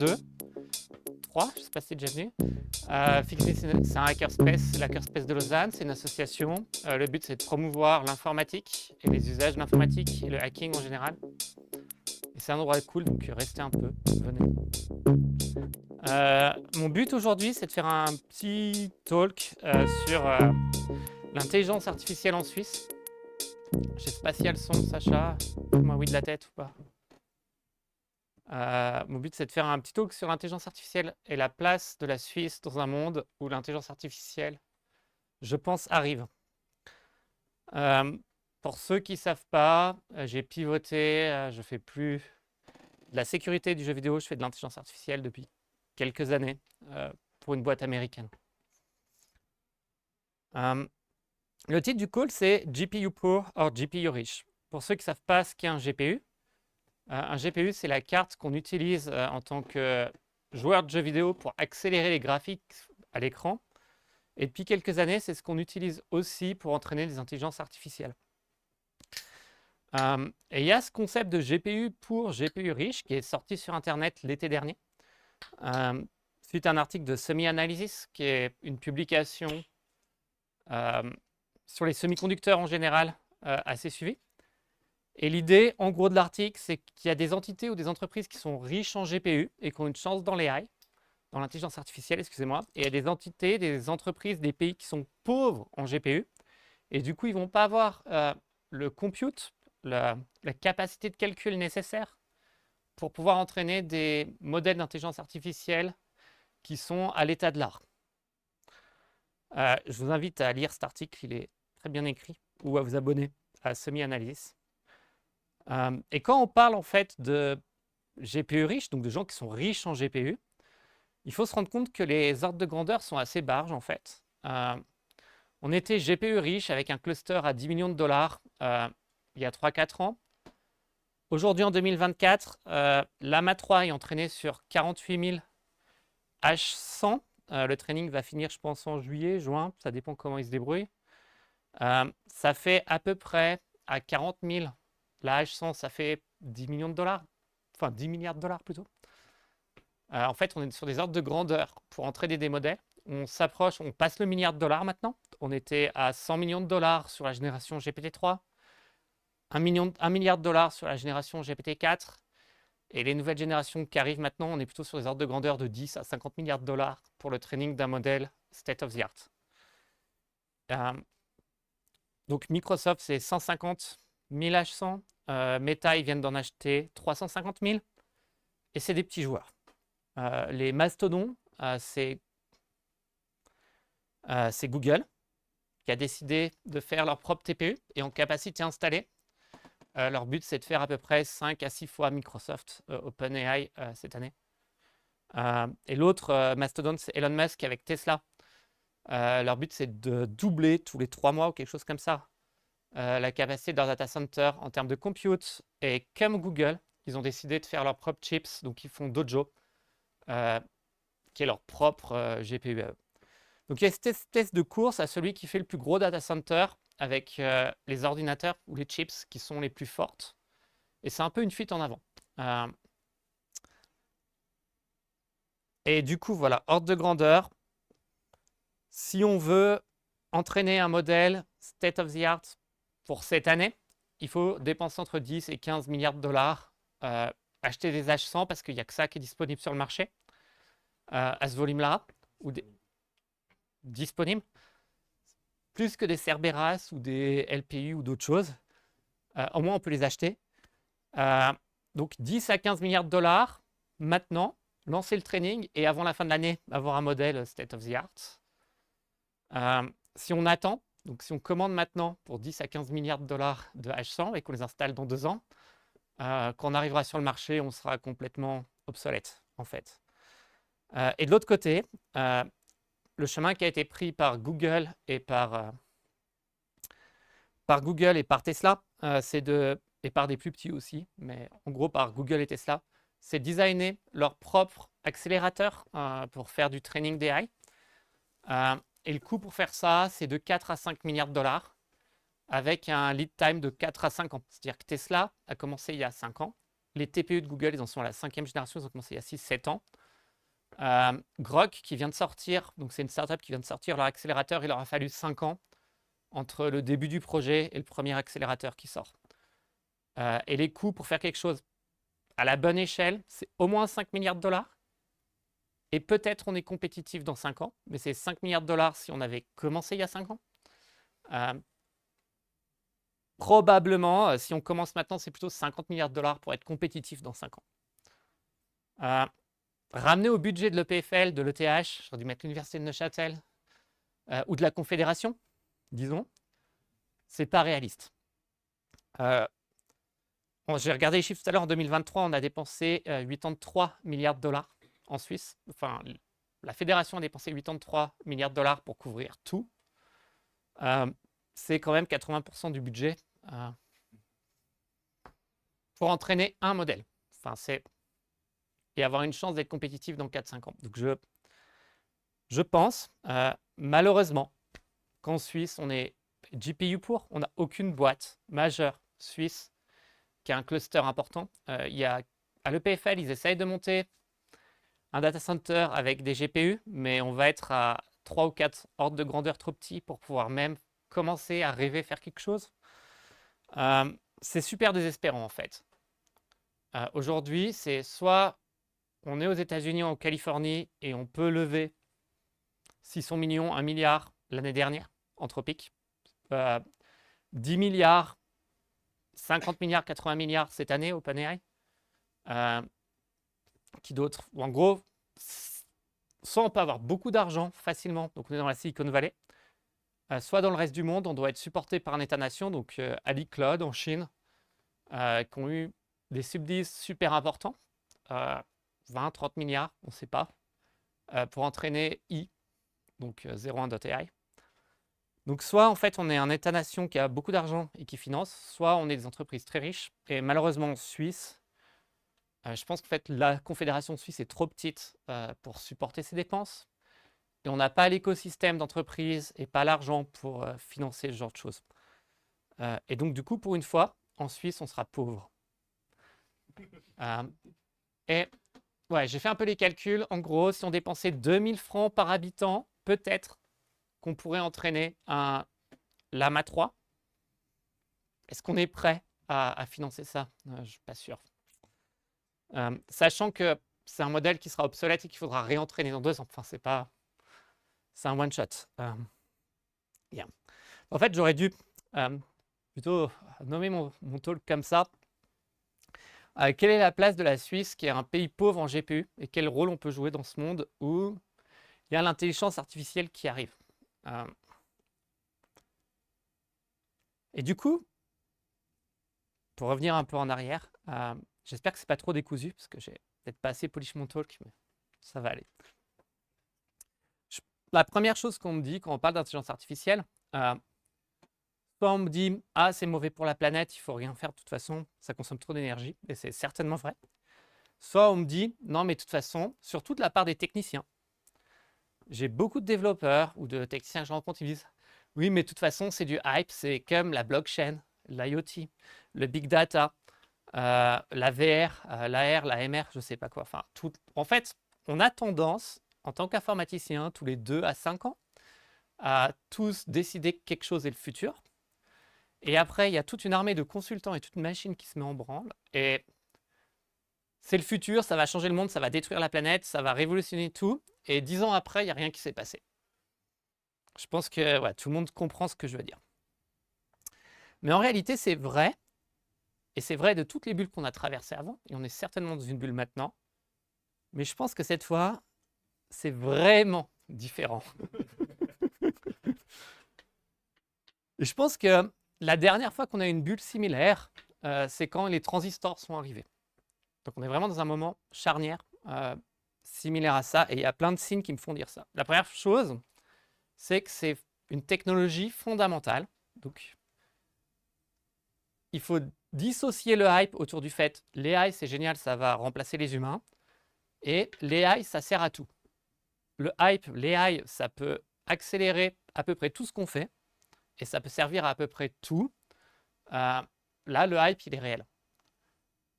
2, 3, je ne sais pas si c'est déjà venu. Fixit, c'est un hackerspace, c'est l'hackerspace de Lausanne, c'est une association. Le but, c'est de promouvoir l'informatique et les usages de l'informatique et le hacking en général. Et c'est un endroit cool, donc restez un peu, venez. Mon but aujourd'hui, c'est de faire un petit talk sur l'intelligence artificielle en Suisse. Je sais pas si elles sont, Sacha. Moi, oui de la tête ou pas. Mon but, c'est de faire un petit talk sur l'intelligence artificielle et la place de la Suisse dans un monde où l'intelligence artificielle, je pense, arrive. Pour ceux qui ne savent pas, j'ai pivoté, je fais plus de la sécurité du jeu vidéo, je fais de l'intelligence artificielle depuis quelques années pour une boîte américaine. Le titre du call, c'est GPU Poor or GPU Rich. Pour ceux qui ne savent pas ce qu'est un GPU, c'est la carte qu'on utilise en tant que joueur de jeux vidéo pour accélérer les graphiques à l'écran. Et depuis quelques années, c'est ce qu'on utilise aussi pour entraîner des intelligences artificielles. Et il y a ce concept de GPU pour GPU riche qui est sorti sur Internet l'été dernier, suite à un article de Semi-Analysis, qui est une publication sur les semi-conducteurs en général assez suivie. Et l'idée, en gros, de l'article, c'est qu'il y a des entités ou des entreprises qui sont riches en GPU et qui ont une chance dans l'AI, dans l'intelligence artificielle, excusez-moi, et il y a des entités, des entreprises, des pays qui sont pauvres en GPU, et du coup, ils ne vont pas avoir le compute, la capacité de calcul nécessaire pour pouvoir entraîner des modèles d'intelligence artificielle qui sont à l'état de l'art. Je vous invite à lire cet article, il est très bien écrit, ou à vous abonner à Semi-Analysis. Et quand on parle en fait de GPU riches, donc de gens qui sont riches en GPU, il faut se rendre compte que les ordres de grandeur sont assez barges en fait. On était GPU riche avec un cluster à 10 millions de dollars il y a 3-4 ans. Aujourd'hui en 2024, l'AMA 3 est entraîné sur 48 000 H100. Le training va finir je pense en juillet, juin, ça dépend comment il se débrouille. Ça fait à peu près à 40 000. La H100, ça fait 10 millions de dollars, enfin 10 milliards de dollars plutôt. En fait, on est sur des ordres de grandeur pour entraîner des modèles. On s'approche, on passe le milliard de dollars maintenant. On était à 100 millions de dollars sur la génération GPT-3, 1 milliard de dollars sur la génération GPT-4. Et les nouvelles générations qui arrivent maintenant, on est plutôt sur des ordres de grandeur de 10 à 50 milliards de dollars pour le training d'un modèle state of the art. Donc Microsoft, c'est 150 000 H100. Meta, ils viennent d'en acheter 350 000. Et c'est des petits joueurs. Les mastodons, c'est Google qui a décidé de faire leur propre TPU et en capacité installée. Leur but, c'est de faire à peu près 5 à 6 fois Microsoft OpenAI cette année. Et l'autre mastodonte, c'est Elon Musk avec Tesla. Leur but, c'est de doubler tous les 3 mois ou quelque chose comme ça la capacité de leur data center en termes de compute. Et comme Google, ils ont décidé de faire leurs propres chips, donc ils font Dojo, qui est leur propre GPU. Donc il y a cette espèce de course à celui qui fait le plus gros data center avec les ordinateurs ou les chips qui sont les plus fortes. Et c'est un peu une fuite en avant. Et du coup, voilà, ordre de grandeur. Si on veut entraîner un modèle state of the art pour cette année, il faut dépenser entre 10 et 15 milliards de dollars, acheter des H100 parce qu'il n'y a que ça qui est disponible sur le marché à ce volume-là, ou disponible, plus que des Cerberus ou des LPU ou d'autres choses. Au moins, on peut les acheter. Donc 10 à 15 milliards de dollars maintenant, lancer le training et avant la fin de l'année, avoir un modèle state of the art. Si on attend, donc si on commande maintenant pour 10 à 15 milliards de dollars de H100 et qu'on les installe dans 2 ans, quand on arrivera sur le marché, on sera complètement obsolète en fait. Et de l'autre côté, le chemin qui a été pris par Google et par Tesla, et par des plus petits aussi, mais en gros par Google et Tesla, c'est designer leur propre accélérateur pour faire du training d'AI. Et le coût pour faire ça, c'est de 4 à 5 milliards de dollars avec un lead time de 4 à 5 ans. C'est-à-dire que Tesla a commencé il y a 5 ans les TPU de Google, ils en sont à la 5e génération, ils ont commencé il y a 6-7 ans. Grok qui vient de sortir, donc c'est une startup qui vient de sortir leur accélérateur, il leur a fallu 5 ans entre le début du projet et le premier accélérateur qui sort. Et les coûts pour faire quelque chose à la bonne échelle, c'est au moins 5 milliards de dollars. Et peut-être on est compétitif dans 5 ans, mais c'est 5 milliards de dollars si on avait commencé il y a 5 ans. Probablement, si on commence maintenant, c'est plutôt 50 milliards de dollars pour être compétitif dans 5 ans. Ramener au budget de l'EPFL, de l'ETH, j'aurais dû mettre l'Université de Neuchâtel, ou de la Confédération, disons, c'est pas réaliste. J'ai regardé les chiffres tout à l'heure, en 2023, on a dépensé 83 milliards de dollars en Suisse. Enfin, la fédération a dépensé 83 milliards de dollars pour couvrir tout. C'est quand même 80% du budget pour entraîner un modèle. Enfin, et avoir une chance d'être compétitif dans 4-5 ans. Donc, je pense, malheureusement, qu'en Suisse, on est GPU pour. On n'a aucune boîte majeure suisse qui a un cluster important. À l'EPFL, ils essayent de monter un data center avec des GPU, mais on va être à 3 ou 4 ordres de grandeur trop petits pour pouvoir même commencer à rêver faire quelque chose. C'est super désespérant en fait. Aujourd'hui, c'est soit on est aux États-Unis ou en Californie et on peut lever 600 millions, 1 milliard l'année dernière, Anthropic. 10 milliards, 50 milliards, 80 milliards cette année, OpenAI. Qui d'autre? En gros, soit on peut avoir beaucoup d'argent facilement, donc on est dans la Silicon Valley, soit dans le reste du monde, on doit être supporté par un État-nation, donc AliCloud en Chine, qui ont eu des subsides super importants, 20-30 milliards, on ne sait pas, pour entraîner donc 01.ai. Donc soit en fait on est un État-nation qui a beaucoup d'argent et qui finance, soit on est des entreprises très riches. Et malheureusement en Suisse, je pense qu'en fait la Confédération suisse est trop petite pour supporter ses dépenses. Et on n'a pas l'écosystème d'entreprise et pas l'argent pour financer ce genre de choses. Et donc du coup, pour une fois, en Suisse, on sera pauvre. Et ouais, j'ai fait un peu les calculs. En gros, si on dépensait 2000 francs par habitant, peut-être qu'on pourrait entraîner un Llama 3. Est-ce qu'on est prêt à financer ça? Je ne suis pas sûr. Sachant que c'est un modèle qui sera obsolète et qu'il faudra réentraîner dans 2 ans. Enfin, c'est un one-shot. Yeah. En fait, j'aurais dû plutôt nommer mon talk comme ça. Quelle est la place de la Suisse, qui est un pays pauvre en GPU, et quel rôle on peut jouer dans ce monde où il y a l'intelligence artificielle qui arrive? Et du coup, pour revenir un peu en arrière, j'espère que c'est pas trop décousu, parce que j'ai peut-être pas assez polish mon talk, mais ça va aller. La première chose qu'on me dit quand on parle d'intelligence artificielle, soit on me dit « Ah, c'est mauvais pour la planète, il ne faut rien faire de toute façon, ça consomme trop d'énergie », et c'est certainement vrai. Soit on me dit « Non, mais de toute façon, surtout de la part des techniciens, j'ai beaucoup de développeurs ou de techniciens que je rencontre qui me disent « Oui, mais de toute façon, c'est du hype, c'est comme la blockchain, l'IoT, le big data, la VR, l'AR, la MR, je ne sais pas quoi. » Enfin, en fait, on a tendance, en tant qu'informaticien, tous les 2 à 5 ans, à tous décider que quelque chose est le futur. Et après, il y a toute une armée de consultants et toute une machine qui se met en branle. Et c'est le futur, ça va changer le monde, ça va détruire la planète, ça va révolutionner tout. Et 10 ans après, il n'y a rien qui s'est passé. Je pense que ouais, tout le monde comprend ce que je veux dire. Mais en réalité, c'est vrai. Et c'est vrai de toutes les bulles qu'on a traversées avant. Et on est certainement dans une bulle maintenant. Mais je pense que cette fois, c'est vraiment différent. Et je pense que la dernière fois qu'on a eu une bulle similaire, c'est quand les transistors sont arrivés. Donc on est vraiment dans un moment charnière similaire à ça. Et il y a plein de signes qui me font dire ça. La première chose, c'est que c'est une technologie fondamentale. Donc il faut dissocier le hype autour du fait l'AI c'est génial, ça va remplacer les humains. Et l'AI, ça sert à tout. Le hype, l'AI, ça peut accélérer à peu près tout ce qu'on fait. Et ça peut servir à peu près tout. Là, le hype, il est réel.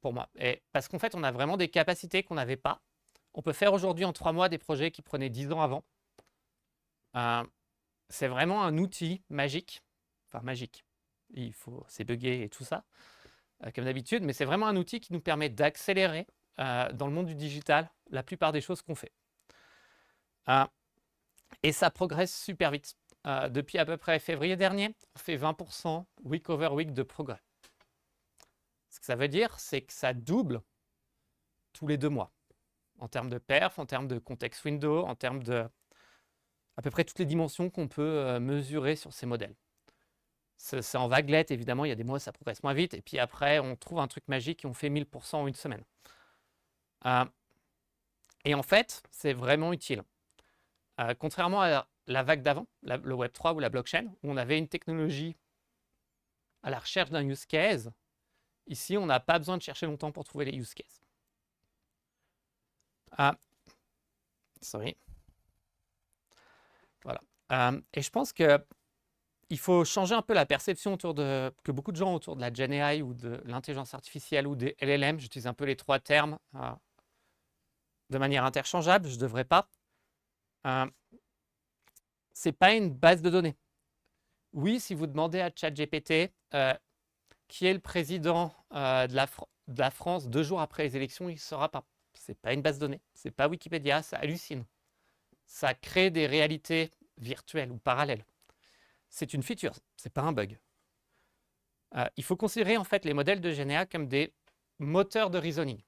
pour moi. Et parce qu'en fait, on a vraiment des capacités qu'on n'avait pas. On peut faire aujourd'hui en 3 mois des projets qui prenaient 10 ans avant. C'est vraiment un outil magique. Enfin, magique. C'est buggé et tout ça, comme d'habitude, mais c'est vraiment un outil qui nous permet d'accélérer dans le monde du digital la plupart des choses qu'on fait. Et ça progresse super vite. Depuis à peu près février dernier, on fait 20% week over week de progrès. Ce que ça veut dire, c'est que ça double tous les 2 mois. En termes de perf, en termes de context window, en termes de à peu près toutes les dimensions qu'on peut mesurer sur ces modèles. C'est en vaguelettes, évidemment, il y a des mois ça progresse moins vite, et puis après on trouve un truc magique et on fait 1000% en une semaine. Et en fait, c'est vraiment utile. Contrairement à la vague d'avant, le Web3 ou la blockchain, où on avait une technologie à la recherche d'un use case, ici on n'a pas besoin de chercher longtemps pour trouver les use cases. Sorry. Voilà. Et je pense que il faut changer un peu la perception que beaucoup de gens autour de la Gen AI ou de l'intelligence artificielle ou des LLM, j'utilise un peu les 3 termes de manière interchangeable, je ne devrais pas. C'est pas une base de données. Oui, si vous demandez à ChatGPT qui est le président de la France 2 jours après les élections, il ne saura pas. C'est pas une base de données, c'est pas Wikipédia, ça hallucine. Ça crée des réalités virtuelles ou parallèles. C'est une feature, c'est pas un bug. Il faut considérer en fait les modèles de GNA comme des moteurs de reasoning.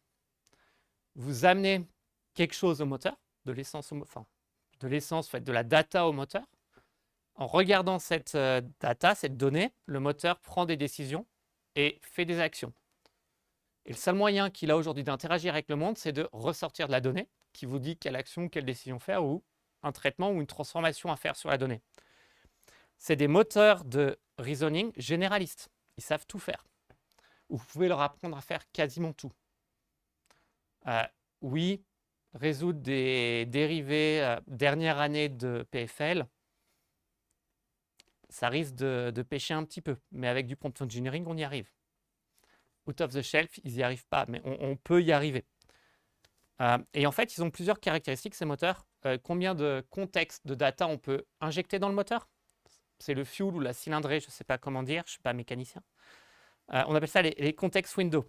Vous amenez quelque chose au moteur, de l'essence, de la data au moteur. En regardant cette data, cette donnée, le moteur prend des décisions et fait des actions. Et le seul moyen qu'il a aujourd'hui d'interagir avec le monde, c'est de ressortir de la donnée qui vous dit quelle action, quelle décision faire ou un traitement ou une transformation à faire sur la donnée. C'est des moteurs de reasoning généralistes. Ils savent tout faire. Vous pouvez leur apprendre à faire quasiment tout. Oui, résoudre des dérivés dernière année de PFL, ça risque de pêcher un petit peu. Mais avec du prompt engineering, on y arrive. Out of the shelf, ils n'y arrivent pas, mais on peut y arriver. Et en fait, ils ont plusieurs caractéristiques, ces moteurs. Combien de contexte de data on peut injecter dans le moteur? C'est le fuel ou la cylindrée, je ne sais pas comment dire, je ne suis pas mécanicien. On appelle ça les context windows.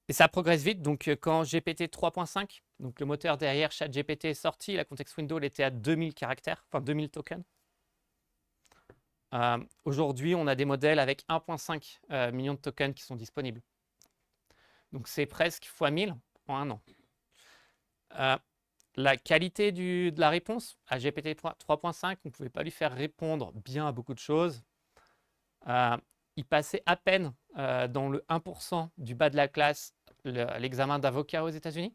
Et ça progresse vite. Donc, quand GPT 3.5, donc le moteur derrière ChatGPT est sorti, la context window elle était à 2000 caractères, enfin 2000 tokens. Aujourd'hui, on a des modèles avec 1,5 million de tokens qui sont disponibles. Donc, c'est presque x 1000 en 1 an. La qualité de la réponse à GPT 3.5, on ne pouvait pas lui faire répondre bien à beaucoup de choses. Il passait à peine dans le 1% du bas de la classe l'examen d'avocat aux États-Unis.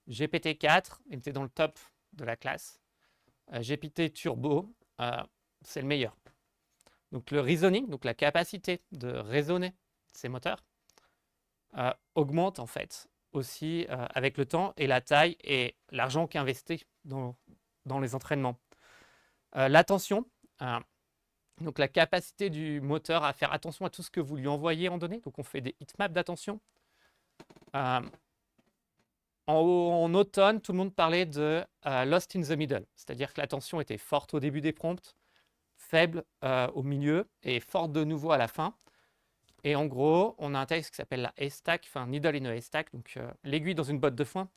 GPT-4 était dans le top de la classe. GPT Turbo, c'est le meilleur. Donc le reasoning, donc la capacité de raisonner ces moteurs, augmente en fait aussi avec le temps et la taille et l'argent qui est investi dans les entraînements. L'attention, donc la capacité du moteur à faire attention à tout ce que vous lui envoyez en données. Donc on fait des heatmaps d'attention. En automne, tout le monde parlait de lost in the middle, c'est-à-dire que l'attention était forte au début des prompts, faible au milieu et forte de nouveau à la fin. Et en gros, on a un texte qui s'appelle la haystack, enfin needle in a haystack, donc l'aiguille dans une botte de foin.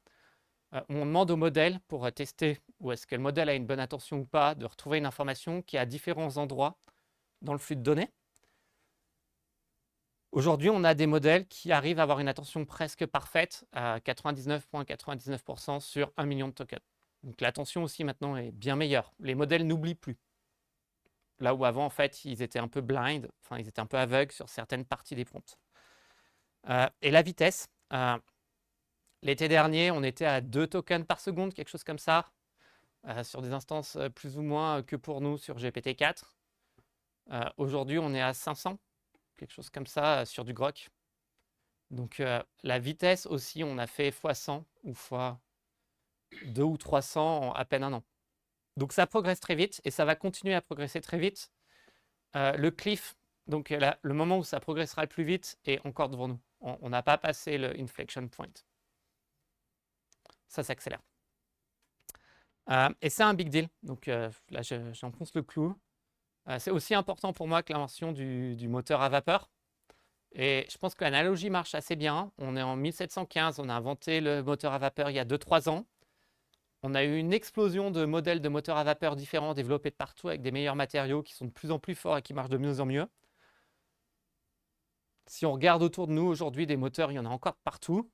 On demande au modèle pour tester où est-ce que le modèle a une bonne attention ou pas, de retrouver une information qui est à différents endroits dans le flux de données. Aujourd'hui, on a des modèles qui arrivent à avoir une attention presque parfaite à 99,99% sur 1 million de tokens. Donc l'attention aussi maintenant est bien meilleure. Les modèles n'oublient plus. Là où avant, en fait, ils étaient un peu blind, enfin, ils étaient un peu aveugles sur certaines parties des prompts. Et la vitesse, l'été dernier, on était à 2 tokens par seconde, quelque chose comme ça, sur des instances plus ou moins que pour nous sur GPT-4. Aujourd'hui, on est à 500, quelque chose comme ça, sur du Grok. Donc, la vitesse aussi, on a fait x100 ou x2 ou 300 en à peine 1 an. Donc, ça progresse très vite et ça va continuer à progresser très vite. Le cliff Donc le moment où ça progressera le plus vite est encore devant nous. On n'a pas passé le inflection point. Ça s'accélère. Et c'est un big deal. Donc là, j'enfonce le clou. C'est aussi important pour moi que l'invention du moteur à vapeur. Et je pense que l'analogie marche assez bien. On est en 1715, on a inventé le moteur à vapeur il y a 2-3 ans. On a eu une explosion de modèles de moteurs à vapeur différents développés de partout avec des meilleurs matériaux qui sont de plus en plus forts et qui marchent de mieux en mieux. Si on regarde autour de nous aujourd'hui, des moteurs, il y en a encore partout,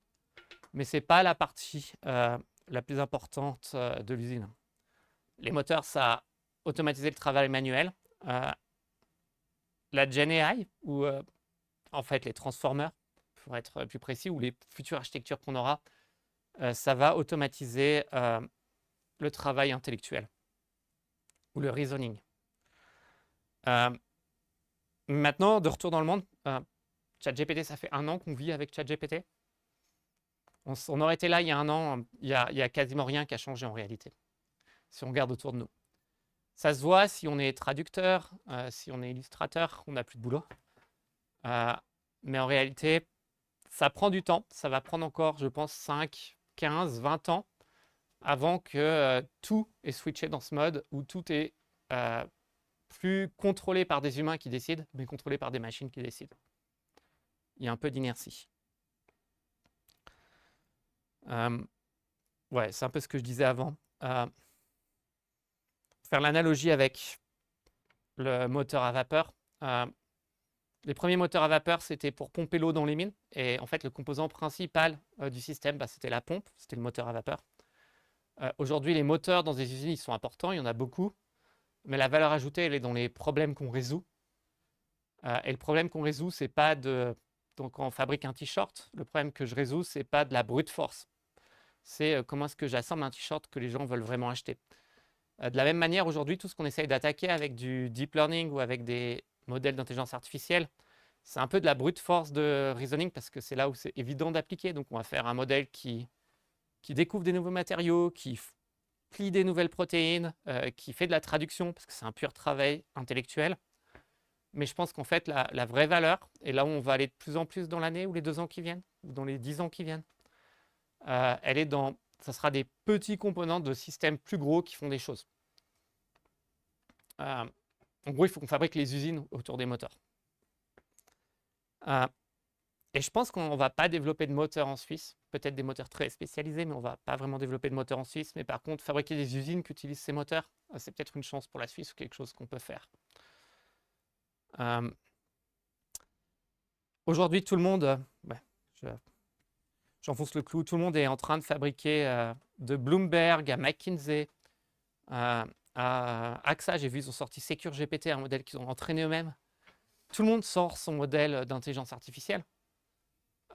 mais ce n'est pas la partie la plus importante de l'usine. Les moteurs, ça a automatisé le travail manuel. La Gen AI, ou en fait les transformers, pour être plus précis, ou les futures architectures qu'on aura, ça va automatiser le travail intellectuel ou le reasoning. Maintenant, de retour dans le monde, ChatGPT, ça fait 1 an qu'on vit avec ChatGPT. On aurait été là il y a 1 an, il y a quasiment rien qui a changé en réalité, si on regarde autour de nous. Ça se voit si on est traducteur, si on est illustrateur, on n'a plus de boulot. Mais en réalité, ça prend du temps. Ça va prendre encore, je pense, 5, 15, 20 ans avant que tout est switché dans ce mode où tout est plus contrôlé par des humains qui décident, mais contrôlé par des machines qui décident. Il y a un peu d'inertie. Ouais, c'est un peu ce que je disais avant. Faire l'analogie avec le moteur à vapeur. Les premiers moteurs à vapeur, c'était pour pomper l'eau dans les mines. Et en fait, le composant principal du système, c'était la pompe, c'était le moteur à vapeur. Aujourd'hui, les moteurs dans des usines, ils sont importants, il y en a beaucoup. Mais la valeur ajoutée, elle est dans les problèmes qu'on résout. Et le problème qu'on résout, c'est pas de... Donc, quand on fabrique un t-shirt, le problème que je résous, c'est pas de la brute force. C'est comment est-ce que j'assemble un t-shirt que les gens veulent vraiment acheter. De la même manière, aujourd'hui, tout ce qu'on essaye d'attaquer avec du deep learning ou avec des modèles d'intelligence artificielle, c'est un peu de la brute force de reasoning parce que c'est là où c'est évident d'appliquer. Donc, on va faire un modèle qui découvre des nouveaux matériaux, qui plie des nouvelles protéines, qui fait de la traduction parce que c'est un pur travail intellectuel. Mais je pense qu'en fait, la vraie valeur, et là où on va aller de plus en plus dans l'année ou les 2 ans qui viennent, ou dans les 10 ans qui viennent, elle est dans... Ça sera des petits composants de systèmes plus gros qui font des choses. En gros, il faut qu'on fabrique les usines autour des moteurs. Et je pense qu'on ne va pas développer de moteurs en Suisse. Peut-être des moteurs très spécialisés, mais on ne va pas vraiment développer de moteurs en Suisse. Mais par contre, fabriquer des usines qui utilisent ces moteurs, c'est peut-être une chance pour la Suisse ou quelque chose qu'on peut faire. Aujourd'hui, tout le monde... j'enfonce le clou. Tout le monde est en train de fabriquer de Bloomberg à McKinsey, à AXA, j'ai vu, ils ont sorti Secure GPT, un modèle qu'ils ont entraîné eux-mêmes. Tout le monde sort son modèle d'intelligence artificielle.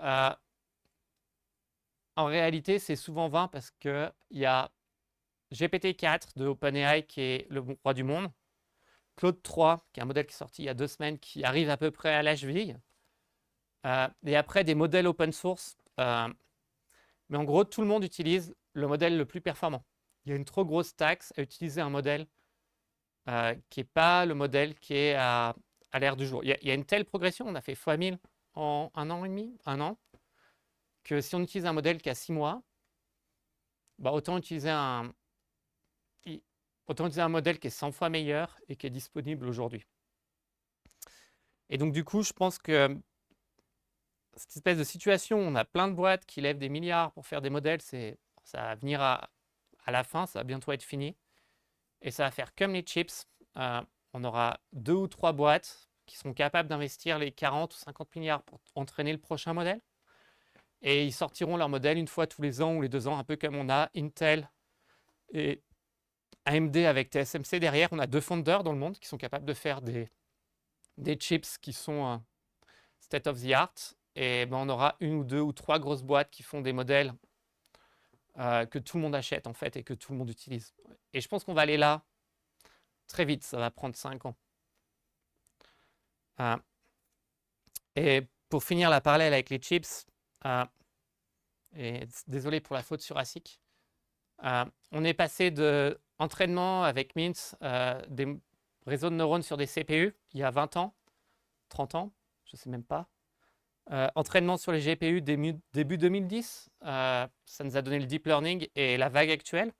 En réalité, c'est souvent vain parce qu'il y a GPT-4 de OpenAI qui est le roi du monde, Claude 3, qui est un modèle qui est sorti il y a 2 semaines, qui arrive à peu près à l'âge vie, et après des modèles open source. Mais en gros, tout le monde utilise le modèle le plus performant. Il y a une trop grosse taxe à utiliser un modèle qui n'est pas le modèle qui est à l'ère du jour. Il y a une telle progression, on a fait x1000 en 1 an et demi, 1 an, que si on utilise un modèle qui a 6 mois, autant utiliser un modèle qui est 100 fois meilleur et qui est disponible aujourd'hui. Et donc du coup, je pense que cette espèce de situation où on a plein de boîtes qui lèvent des milliards pour faire des modèles, ça va venir à la fin, ça va bientôt être fini. Et ça va faire comme les chips. On aura 2 ou 3 boîtes qui sont capables d'investir les 40 ou 50 milliards pour entraîner le prochain modèle. Et ils sortiront leur modèle une fois tous les ans ou les 2 ans, un peu comme on a Intel et AMD avec TSMC derrière. On a 2 founders dans le monde qui sont capables de faire des chips qui sont state of the art. Et on aura 1 ou 2 ou 3 grosses boîtes qui font des modèles que tout le monde achète en fait et que tout le monde utilise. Et je pense qu'on va aller là très vite, ça va prendre 5 ans. Et pour finir la parallèle avec les chips, et désolé pour la faute sur ASIC, on est passé de entraînement avec Mint, des réseaux de neurones sur des CPU il y a 20 ans, 30 ans, je ne sais même pas. Entraînement sur les GPU début 2010, ça nous a donné le deep learning et la vague actuelle.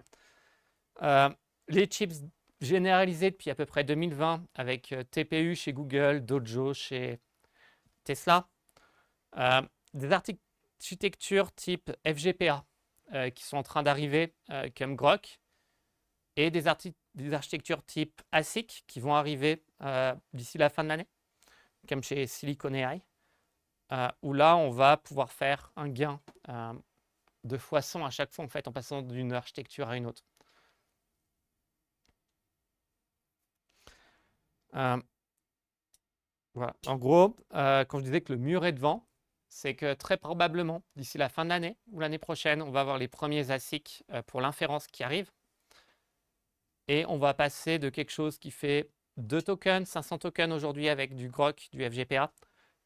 Les chips généralisés depuis à peu près 2020 avec TPU chez Google, Dojo chez Tesla. Des architectures type FGPA qui sont en train d'arriver comme Groq et des architectures type ASIC qui vont arriver d'ici la fin de l'année, comme chez Silicon AI, où là, on va pouvoir faire un gain de x100 à chaque fois en fait, en passant d'une architecture à une autre. Voilà. En gros, quand je disais que le mur est devant, c'est que très probablement, d'ici la fin de l'année ou l'année prochaine, on va avoir les premiers ASIC pour l'inférence qui arrivent. Et on va passer de quelque chose qui fait 2 tokens, 500 tokens aujourd'hui avec du Groq, du FGPA,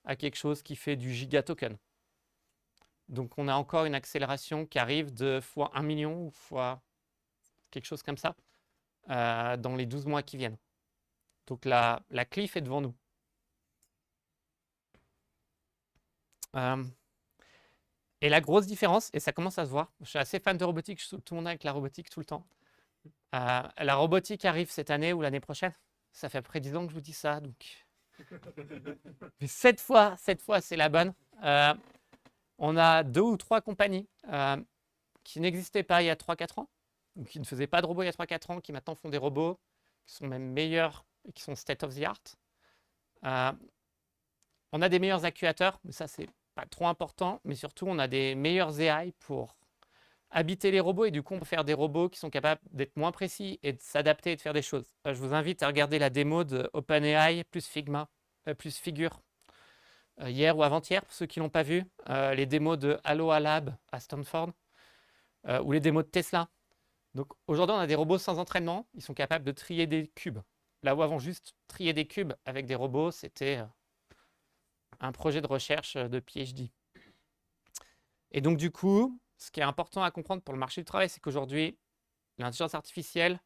à quelque chose qui fait du gigatoken. Donc on a encore une accélération qui arrive de fois 1 million ou fois quelque chose comme ça dans les 12 mois qui viennent. Donc la cliff est devant nous. Et la grosse différence, et ça commence à se voir, je suis assez fan de robotique, je saoule tout le monde avec la robotique tout le temps. La robotique arrive cette année ou l'année prochaine. Ça fait près de 10 ans que je vous dis ça, donc. Mais cette fois, c'est la bonne. On a 2 ou 3 compagnies qui n'existaient pas il y a 3-4 ans, ou qui ne faisaient pas de robots il y a 3-4 ans, qui maintenant font des robots qui sont même meilleurs et qui sont state of the art. On a des meilleurs actuateurs, mais ça, c'est pas trop important. Mais surtout, on a des meilleurs AI pour habiter les robots et du coup, on peut faire des robots qui sont capables d'être moins précis et de s'adapter et de faire des choses. Je vous invite à regarder la démo de OpenAI plus Figma, plus Figure hier ou avant-hier, pour ceux qui ne l'ont pas vu, les démos de Aloha Lab à Stanford ou les démos de Tesla. Donc aujourd'hui, on a des robots sans entraînement, ils sont capables de trier des cubes. Là où avant, juste trier des cubes avec des robots, c'était un projet de recherche de PhD. Et donc du coup, ce qui est important à comprendre pour le marché du travail, c'est qu'aujourd'hui, l'intelligence artificielle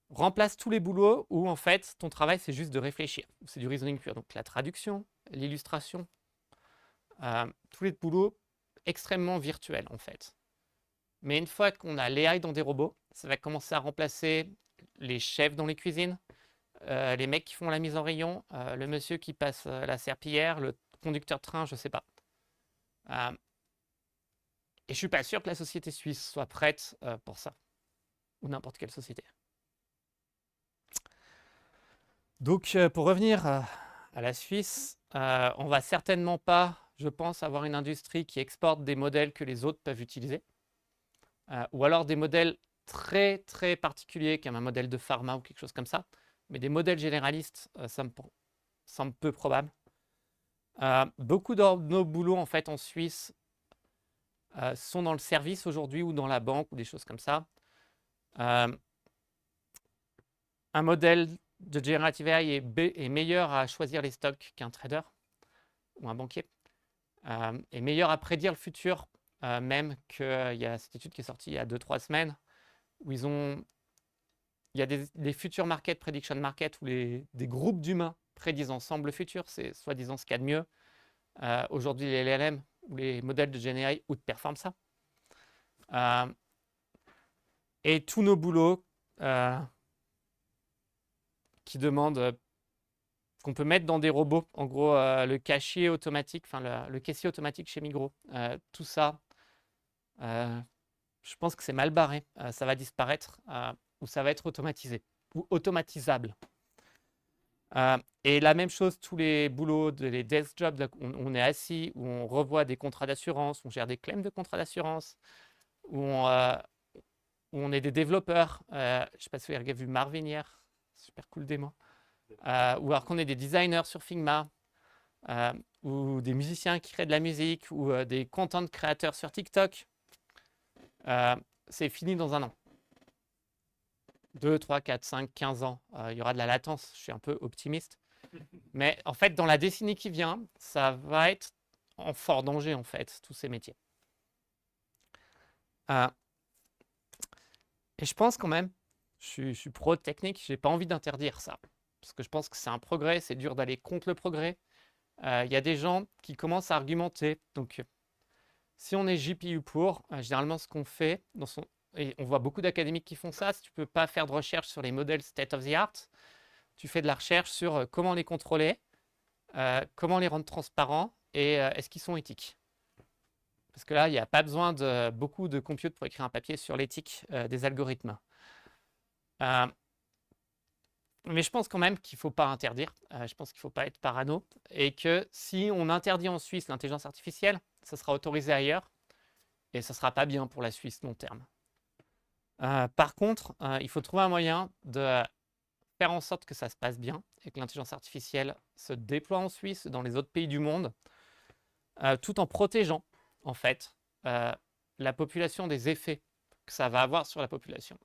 remplace tous les boulots où en fait ton travail c'est juste de réfléchir. C'est du reasoning pur. Donc la traduction, l'illustration, tous les boulots extrêmement virtuels en fait. Mais une fois qu'on a l'AI dans des robots, ça va commencer à remplacer les chefs dans les cuisines, les mecs qui font la mise en rayon, le monsieur qui passe la serpillière, le conducteur de train, je ne sais pas. Et je ne suis pas sûr que la société suisse soit prête pour ça, ou n'importe quelle société. Donc, pour revenir à la Suisse, on va certainement pas, je pense, avoir une industrie qui exporte des modèles que les autres peuvent utiliser, ou alors des modèles très, très particuliers, comme un modèle de pharma ou quelque chose comme ça. Mais des modèles généralistes, ça me semble peu probable. Beaucoup de nos boulots, en fait, en Suisse, sont dans le service aujourd'hui ou dans la banque ou des choses comme ça. Un modèle de Generative AI est meilleur à choisir les stocks qu'un trader ou un banquier, est meilleur à prédire le futur, même qu'il y a cette étude qui est sortie il y a 2-3 semaines, où il y a des future market, prediction market, où des groupes d'humains prédisent ensemble le futur, c'est soi-disant ce qu'il y a de mieux. Aujourd'hui, les LLM ou les modèles de GenAI outperforment ça. Et tous nos boulots qui demandent qu'on peut mettre dans des robots, en gros le caissier automatique, enfin le caissier automatique chez Migros, tout ça, je pense que c'est mal barré, ça va disparaître ou ça va être automatisé ou automatisable. Et la même chose, tous les boulots, les desk jobs, où on est assis, où on revoit des contrats d'assurance, on gère des claims de contrats d'assurance, où on est des développeurs. Je ne sais pas si vous avez vu Marvin hier, super cool démo. Ou alors qu'on est des designers sur Figma, ou des musiciens qui créent de la musique, ou des content créateurs sur TikTok. C'est fini dans un an. 2, 3, 4, 5, 15 ans. Il y aura de la latence, je suis un peu optimiste. Mais en fait, dans la décennie qui vient, ça va être en fort danger, en fait, tous ces métiers. Et je pense quand même, je suis pro technique, je n'ai pas envie d'interdire ça. parce que je pense que c'est un progrès, c'est dur d'aller contre le progrès. Il y a des gens qui commencent à argumenter. Donc, si on est GPU pour, généralement, ce qu'on fait, et on voit beaucoup d'académiques qui font ça, si tu ne peux pas faire de recherche sur les modèles state of the art, tu fais de la recherche sur comment les contrôler, comment les rendre transparents et est-ce qu'ils sont éthiques. Parce que là, il n'y a pas besoin de beaucoup de compute pour écrire un papier sur l'éthique des algorithmes. Mais je pense quand même qu'il ne faut pas interdire. Je pense qu'il ne faut pas être parano. Et que si on interdit en Suisse l'intelligence artificielle, ça sera autorisé ailleurs. Et ça ne sera pas bien pour la Suisse long terme. Par contre, il faut trouver un moyen de faire en sorte que ça se passe bien et que l'intelligence artificielle se déploie en Suisse, dans les autres pays du monde, tout en protégeant, en fait, la population des effets que ça va avoir sur la population.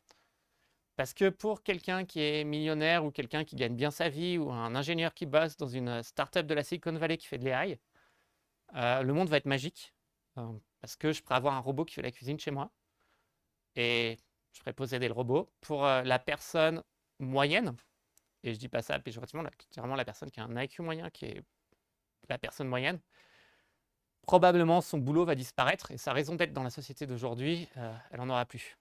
Parce que pour quelqu'un qui est millionnaire ou quelqu'un qui gagne bien sa vie ou un ingénieur qui bosse dans une start-up de la Silicon Valley qui fait de l'AI, le monde va être magique parce que je pourrais avoir un robot qui fait la cuisine chez moi et je pourrais posséder le robot. Pour la personne moyenne, et je dis pas ça péjorativement, c'est vraiment la personne qui a un IQ moyen, qui est la personne moyenne, probablement son boulot va disparaître et sa raison d'être dans la société d'aujourd'hui, elle n'en aura plus.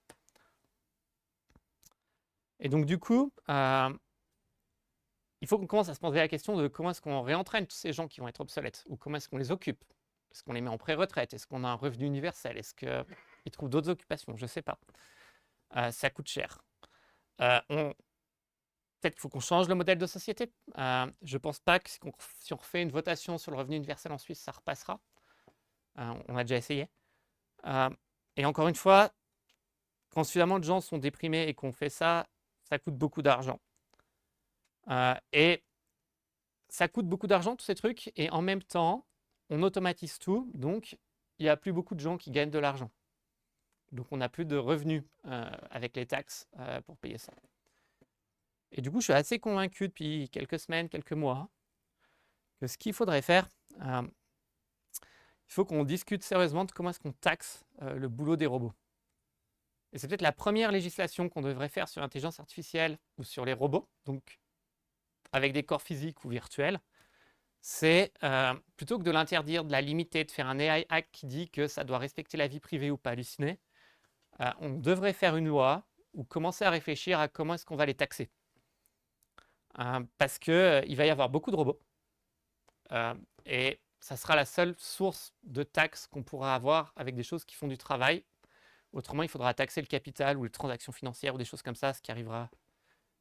Et donc, du coup, il faut qu'on commence à se poser la question de comment est-ce qu'on réentraîne tous ces gens qui vont être obsolètes, ou comment est-ce qu'on les occupe. Est-ce qu'on les met en pré-retraite? Est-ce qu'on a un revenu universel? Est-ce qu'ils trouvent d'autres occupations? Je ne sais pas. Ça coûte cher. Peut-être qu'il faut qu'on change le modèle de société. Je ne pense pas que si on refait une votation sur le revenu universel en Suisse, ça repassera. On a déjà essayé. Et encore une fois, quand suffisamment de gens sont déprimés et qu'on fait ça, ça coûte beaucoup d'argent. Et ça coûte beaucoup d'argent, tous ces trucs, et en même temps, on automatise tout, donc il n'y a plus beaucoup de gens qui gagnent de l'argent. Donc on n'a plus de revenus avec les taxes pour payer ça. Et du coup, je suis assez convaincu depuis quelques semaines, quelques mois, que ce qu'il faudrait faire, il faut qu'on discute sérieusement de comment est-ce qu'on taxe le boulot des robots. Et c'est peut-être la première législation qu'on devrait faire sur l'intelligence artificielle ou sur les robots, donc avec des corps physiques ou virtuels, c'est plutôt que de l'interdire, de la limiter, de faire un AI Act qui dit que ça doit respecter la vie privée ou pas halluciner, on devrait faire une loi ou commencer à réfléchir à comment est-ce qu'on va les taxer. Parce qu'il va y avoir beaucoup de robots et ça sera la seule source de taxes qu'on pourra avoir avec des choses qui font du travail. Autrement, il faudra taxer le capital ou les transactions financières ou des choses comme ça, ce qui arrivera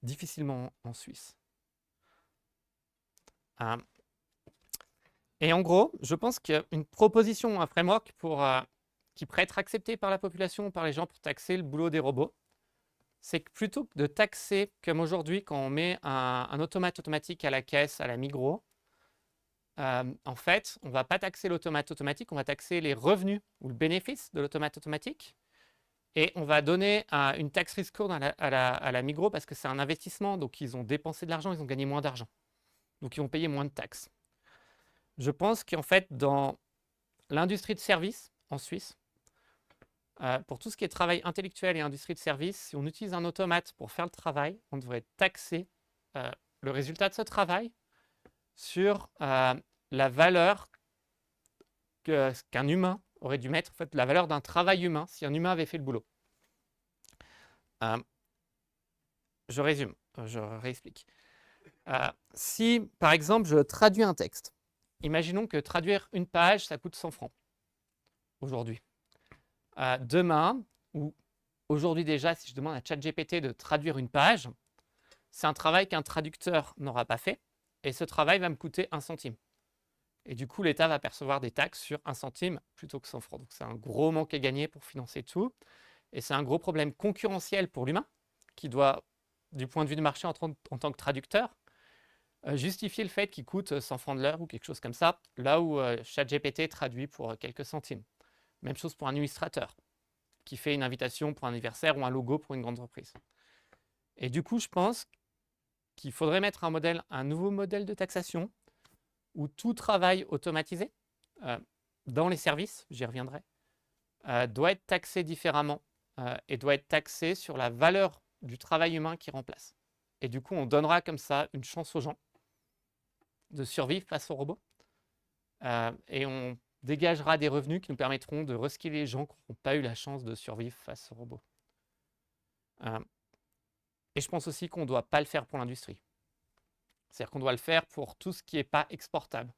difficilement en Suisse. Et en gros, je pense qu'une proposition, un framework qui pourrait être accepté par la population, par les gens pour taxer le boulot des robots, c'est que plutôt que de taxer, comme aujourd'hui, quand on met un automate automatique à la caisse, à la Migros, en fait, on ne va pas taxer l'automate automatique, on va taxer les revenus ou le bénéfice de l'automate automatique. Et on va donner une taxe risk-reward à la Migros parce que c'est un investissement, donc ils ont dépensé de l'argent, ils ont gagné moins d'argent. Donc ils vont payer moins de taxes. Je pense qu'en fait, dans l'industrie de services en Suisse, pour tout ce qui est travail intellectuel et industrie de services, si on utilise un automate pour faire le travail, on devrait taxer le résultat de ce travail sur la valeur qu'un humain aurait dû mettre, en fait, la valeur d'un travail humain si un humain avait fait le boulot. Je résume, je réexplique. Si, par exemple, je traduis un texte, imaginons que traduire une page, ça coûte 100 francs aujourd'hui. Demain, ou aujourd'hui déjà, si je demande à ChatGPT de traduire une page, c'est un travail qu'un traducteur n'aura pas fait, et ce travail va me coûter 1 centime. Et du coup, l'État va percevoir des taxes sur 1 centime plutôt que 100 francs. Donc c'est un gros manque à gagner pour financer tout, et c'est un gros problème concurrentiel pour l'humain, qui doit, du point de vue du marché en tant que traducteur, justifier le fait qu'il coûte 100 francs de l'heure ou quelque chose comme ça, là où ChatGPT traduit pour quelques centimes. Même chose pour un illustrateur qui fait une invitation pour un anniversaire ou un logo pour une grande entreprise. Et du coup, je pense qu'il faudrait mettre un nouveau modèle de taxation où tout travail automatisé dans les services, j'y reviendrai, doit être taxé différemment et doit être taxé sur la valeur du travail humain qui remplace. Et du coup, on donnera comme ça une chance aux gens de survivre face aux robots. Et on dégagera des revenus qui nous permettront de reskiller les gens qui n'ont pas eu la chance de survivre face aux robots. Et je pense aussi qu'on ne doit pas le faire pour l'industrie. C'est-à-dire qu'on doit le faire pour tout ce qui n'est pas exportable.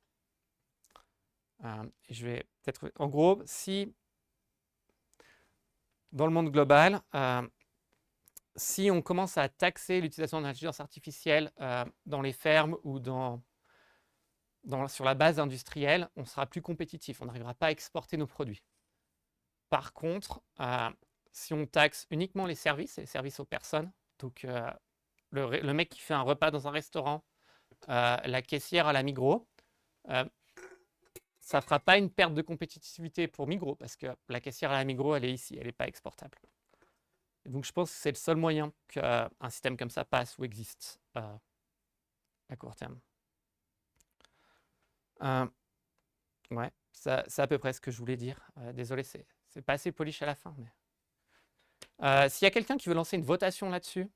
Je vais peut-être. En gros, si dans le monde global, si on commence à taxer l'utilisation de l'intelligence artificielle dans les fermes ou sur la base industrielle, on sera plus compétitif. On n'arrivera pas à exporter nos produits. Par contre, si on taxe uniquement les services aux personnes, donc le mec qui fait un repas dans un restaurant, la caissière à la Migros, ça ne fera pas une perte de compétitivité pour Migros parce que la caissière à la Migros, elle est ici, elle n'est pas exportable. Et donc je pense que c'est le seul moyen qu'un système comme ça passe ou existe à court terme. Ouais, c'est à peu près ce que je voulais dire. Désolé, c'est pas assez polish à la fin. Mais... s'il y a quelqu'un qui veut lancer une votation là-dessus,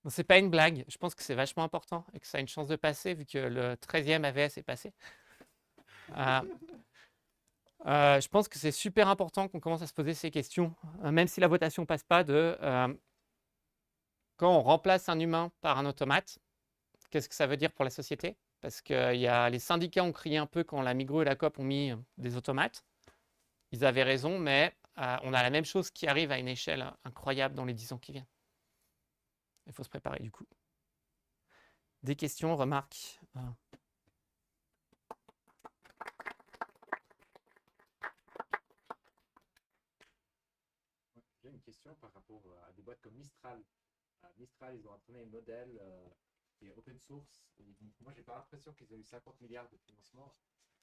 c'est pas une blague. Je pense que c'est vachement important et que ça a une chance de passer vu que le 13e AVS est passé. Je pense que c'est super important qu'on commence à se poser ces questions, même si la votation passe pas, quand on remplace un humain par un automate, qu'est-ce que ça veut dire pour la société? Parce que les syndicats ont crié un peu quand la Migros et la Coop ont mis des automates. Ils avaient raison, mais on a la même chose qui arrive à une échelle incroyable dans les 10 ans qui viennent. Il faut se préparer du coup. Des questions, remarques? J'ai une question par rapport à des boîtes comme Mistral. Mistral, ils ont entraîné un modèle qui est open source. Et moi, j'ai pas l'impression qu'ils aient eu 50 milliards de financement.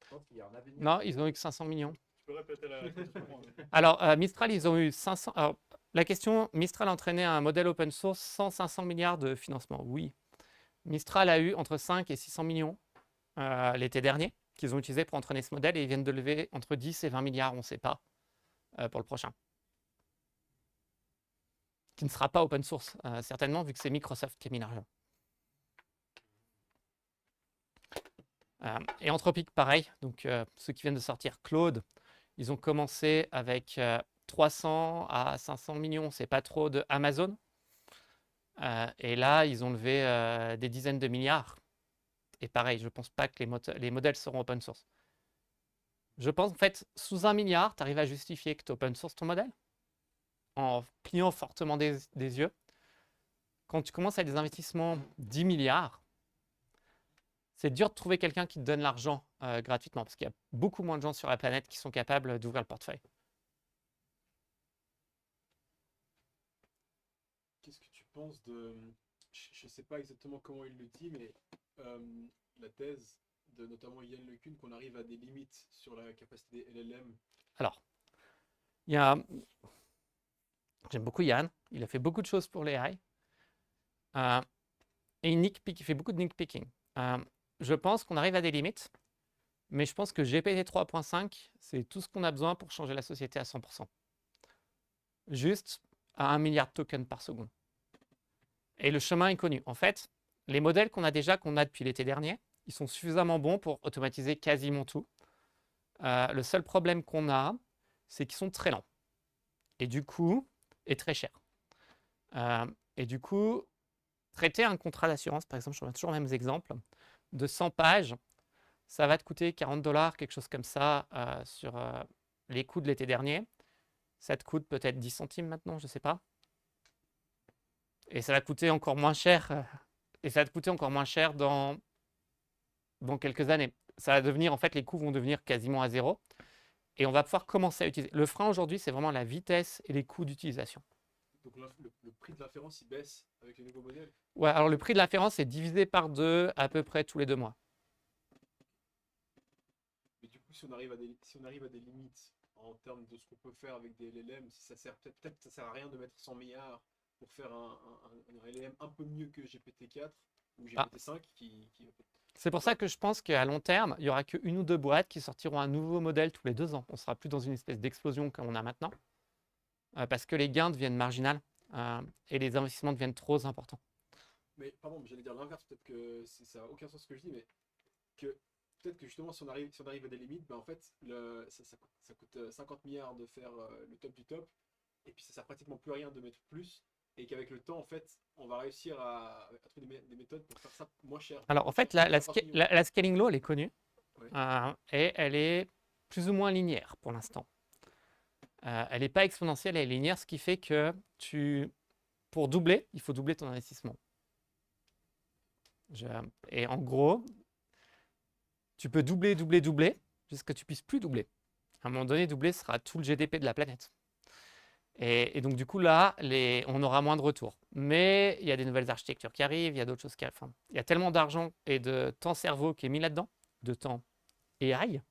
Je pense qu'il y a un avenir. Non, ils ont eu que 500 millions. Tu peux répéter la question? Alors, Mistral, ils ont eu 500. Alors, la question, Mistral a entraîné un modèle open source sans 500 milliards de financement. Oui. Mistral a eu entre 5 et 600 millions l'été dernier qu'ils ont utilisé pour entraîner ce modèle et ils viennent de lever entre 10 et 20 milliards, on ne sait pas, pour le prochain. Qui ne sera pas open source, certainement, vu que c'est Microsoft qui a mis l'argent. Et Anthropic, pareil. Donc, ceux qui viennent de sortir, Claude, ils ont commencé avec 300 à 500 millions, c'est pas trop, de Amazon. Et là, ils ont levé des dizaines de milliards. Et pareil, je ne pense pas que les modèles seront open source. Je pense, en fait, sous 1 milliard, tu arrives à justifier que tu open source ton modèle en pliant fortement des yeux. Quand tu commences avec des investissements 10 milliards, c'est dur de trouver quelqu'un qui te donne l'argent gratuitement parce qu'il y a beaucoup moins de gens sur la planète qui sont capables d'ouvrir le portefeuille. Qu'est-ce que tu penses de... Je ne sais pas exactement comment il le dit, mais la thèse de notamment Yann LeCun qu'on arrive à des limites sur la capacité des LLM. Alors, j'aime beaucoup Yann, il a fait beaucoup de choses pour les AI. Et il fait beaucoup de nitpicking. Je pense qu'on arrive à des limites, mais je pense que GPT 3.5, c'est tout ce qu'on a besoin pour changer la société à 100%. Juste à 1 milliard de tokens par seconde. Et le chemin est connu. En fait, les modèles qu'on a depuis l'été dernier, ils sont suffisamment bons pour automatiser quasiment tout. Le seul problème qu'on a, c'est qu'ils sont très lents. Et du coup, et très chers. Et du coup, traiter un contrat d'assurance, par exemple, je reviens toujours aux mêmes exemples, de 100 pages, ça va te coûter 40 $, quelque chose comme ça, sur les coûts de l'été dernier. Ça te coûte peut-être 10 centimes maintenant, je ne sais pas. Et ça va coûter encore moins cher. Et ça va te coûter encore moins cher dans quelques années. Ça va devenir, en fait, les coûts vont devenir quasiment à zéro. Et on va pouvoir commencer à utiliser. Le frein aujourd'hui, c'est vraiment la vitesse et les coûts d'utilisation. Donc le prix de l'inférence, il baisse avec les nouveaux modèles? Ouais, alors le prix de l'inférence est divisé par 2 à peu près tous les 2 mois. Mais du coup, si on arrive à des limites en termes de ce qu'on peut faire avec des LLM, si ça sert peut-être que ça sert à rien de mettre 100 milliards pour faire un LLM un peu mieux que GPT-4 ou GPT-5 C'est pour ça que je pense qu'à long terme, il n'y aura qu'une ou deux boîtes qui sortiront un nouveau modèle tous les 2 ans. On ne sera plus dans une espèce d'explosion comme on a maintenant, parce que les gains deviennent marginaux. et les investissements deviennent trop importants. Mais pardon, mais j'allais dire l'inverse, peut-être que ça n'a aucun sens ce que je dis, mais que peut-être que justement si on arrive à des limites, ben en fait ça coûte 50 milliards de faire le top du top, et puis ça sert pratiquement plus à rien de mettre plus, et qu'avec le temps en fait on va réussir à trouver des méthodes pour faire ça moins cher. Alors en fait, Pour la 50 millions. la scaling law, elle est connue, Ouais. et elle est plus ou moins linéaire pour l'instant. Elle n'est pas exponentielle, elle est linéaire, ce qui fait que pour doubler, il faut doubler ton investissement. Et en gros, tu peux doubler, doubler, doubler, jusqu'à ce que tu puisses plus doubler. À un moment donné, doubler sera tout le GDP de la planète. Et donc, du coup, là, on aura moins de retours. Mais il y a des nouvelles architectures qui arrivent, il y a d'autres choses qui arrivent. Enfin, il y a tellement d'argent et de temps cerveau qui est mis là-dedans, de temps AI,